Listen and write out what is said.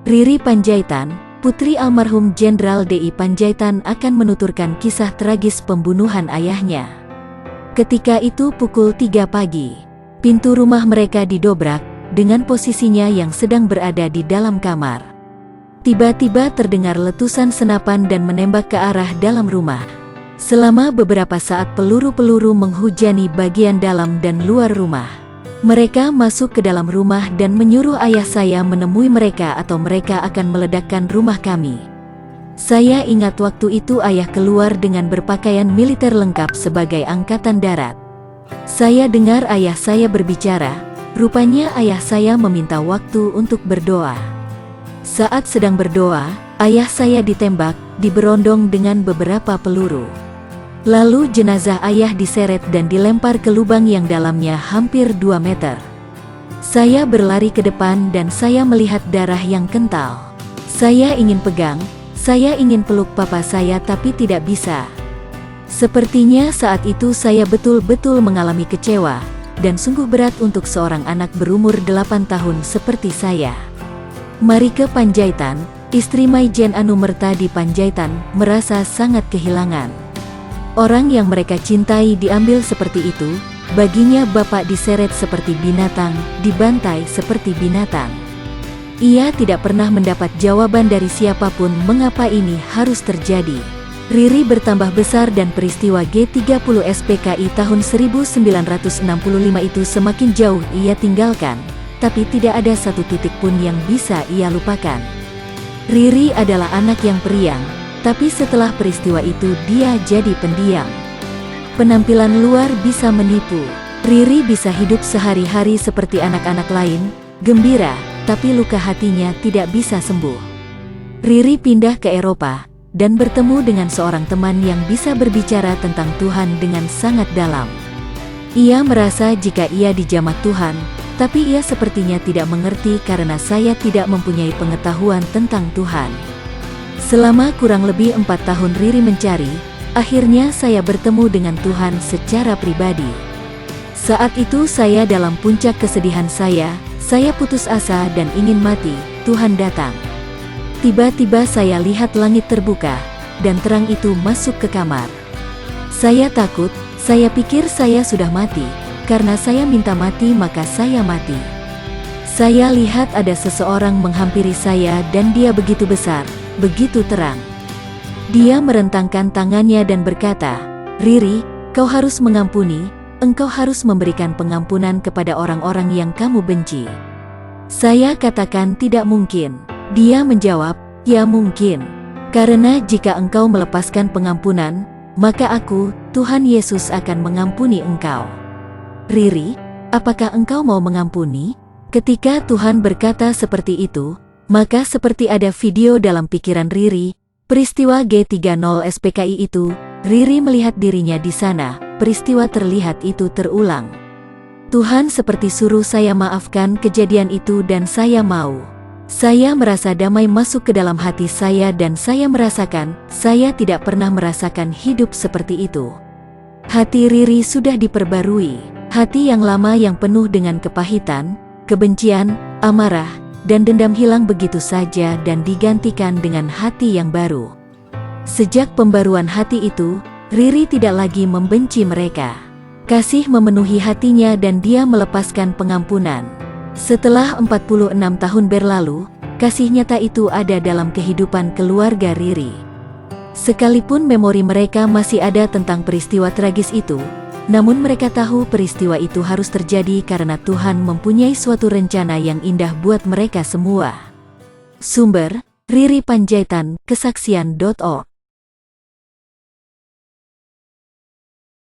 Riri Panjaitan, putri almarhum Jenderal D.I. Panjaitan akan menuturkan kisah tragis pembunuhan ayahnya. Ketika itu pukul 3 pagi, pintu rumah mereka didobrak, dengan posisinya yang sedang berada di dalam kamar. Tiba-tiba terdengar letusan senapan dan menembak ke arah dalam rumah. Selama beberapa saat peluru-peluru menghujani bagian dalam dan luar rumah. Mereka masuk ke dalam rumah dan menyuruh ayah saya menemui mereka atau mereka akan meledakkan rumah kami. Saya ingat waktu itu ayah keluar dengan berpakaian militer lengkap sebagai angkatan darat. Saya dengar ayah saya berbicara, rupanya ayah saya meminta waktu untuk berdoa. Saat sedang berdoa, ayah saya ditembak, diberondong dengan beberapa peluru. Lalu jenazah ayah diseret dan dilempar ke lubang yang dalamnya hampir 2 meter. Saya berlari ke depan dan saya melihat darah yang kental. Saya ingin pegang, saya ingin peluk papa saya tapi tidak bisa. Sepertinya saat itu saya betul-betul mengalami kecewa, dan sungguh berat untuk seorang anak berumur 8 tahun seperti saya. Marike Panjaitan, istri Maijen Anumerta Panjaitan, merasa sangat kehilangan. Orang yang mereka cintai diambil seperti itu, baginya bapak diseret seperti binatang, dibantai seperti binatang. Ia tidak pernah mendapat jawaban dari siapapun mengapa ini harus terjadi. Riri bertambah besar dan peristiwa G30 SPKI tahun 1965 itu semakin jauh ia tinggalkan, tapi tidak ada satu titik pun yang bisa ia lupakan. Riri adalah anak yang periang, tapi setelah peristiwa itu dia jadi pendiam. Penampilan luar bisa menipu. Riri bisa hidup sehari-hari seperti anak-anak lain, gembira, tapi luka hatinya tidak bisa sembuh. Riri pindah ke Eropa, dan bertemu dengan seorang teman yang bisa berbicara tentang Tuhan dengan sangat dalam. Ia merasa jika ia dijamah Tuhan, tapi ia sepertinya tidak mengerti karena saya tidak mempunyai pengetahuan tentang Tuhan. Selama kurang lebih 4 tahun Riri mencari, akhirnya saya bertemu dengan Tuhan secara pribadi. Saat itu saya dalam puncak kesedihan saya putus asa dan ingin mati. Tuhan datang. Tiba-tiba saya lihat langit terbuka, dan terang itu masuk ke kamar. Saya takut, saya pikir saya sudah mati, karena saya minta mati maka saya mati. Saya lihat ada seseorang menghampiri saya dan dia begitu besar, begitu terang. Dia merentangkan tangannya dan berkata, "Riri, kau harus mengampuni, engkau harus memberikan pengampunan kepada orang-orang yang kamu benci." Saya katakan tidak mungkin. Dia menjawab, "Ya mungkin. Karena jika engkau melepaskan pengampunan, maka aku, Tuhan Yesus akan mengampuni engkau." "Riri, apakah engkau mau mengampuni?" Ketika Tuhan berkata seperti itu, maka seperti ada video dalam pikiran Riri, peristiwa G30 SPKI itu, Riri melihat dirinya di sana, peristiwa terlihat itu terulang. Tuhan seperti suruh saya maafkan kejadian itu dan saya mau. Saya merasa damai masuk ke dalam hati saya dan saya merasakan, saya tidak pernah merasakan hidup seperti itu. Hati Riri sudah diperbarui, hati yang lama yang penuh dengan kepahitan, kebencian, amarah, dan dendam hilang begitu saja dan digantikan dengan hati yang baru. Sejak pembaruan hati itu, Riri tidak lagi membenci mereka. Kasih memenuhi hatinya dan dia melepaskan pengampunan. Setelah 46 tahun berlalu, kasih nyata itu ada dalam kehidupan keluarga Riri. Sekalipun memori mereka masih ada tentang peristiwa tragis itu, namun mereka tahu peristiwa itu harus terjadi karena Tuhan mempunyai suatu rencana yang indah buat mereka semua. Sumber, Riri Panjaitan, kesaksian.org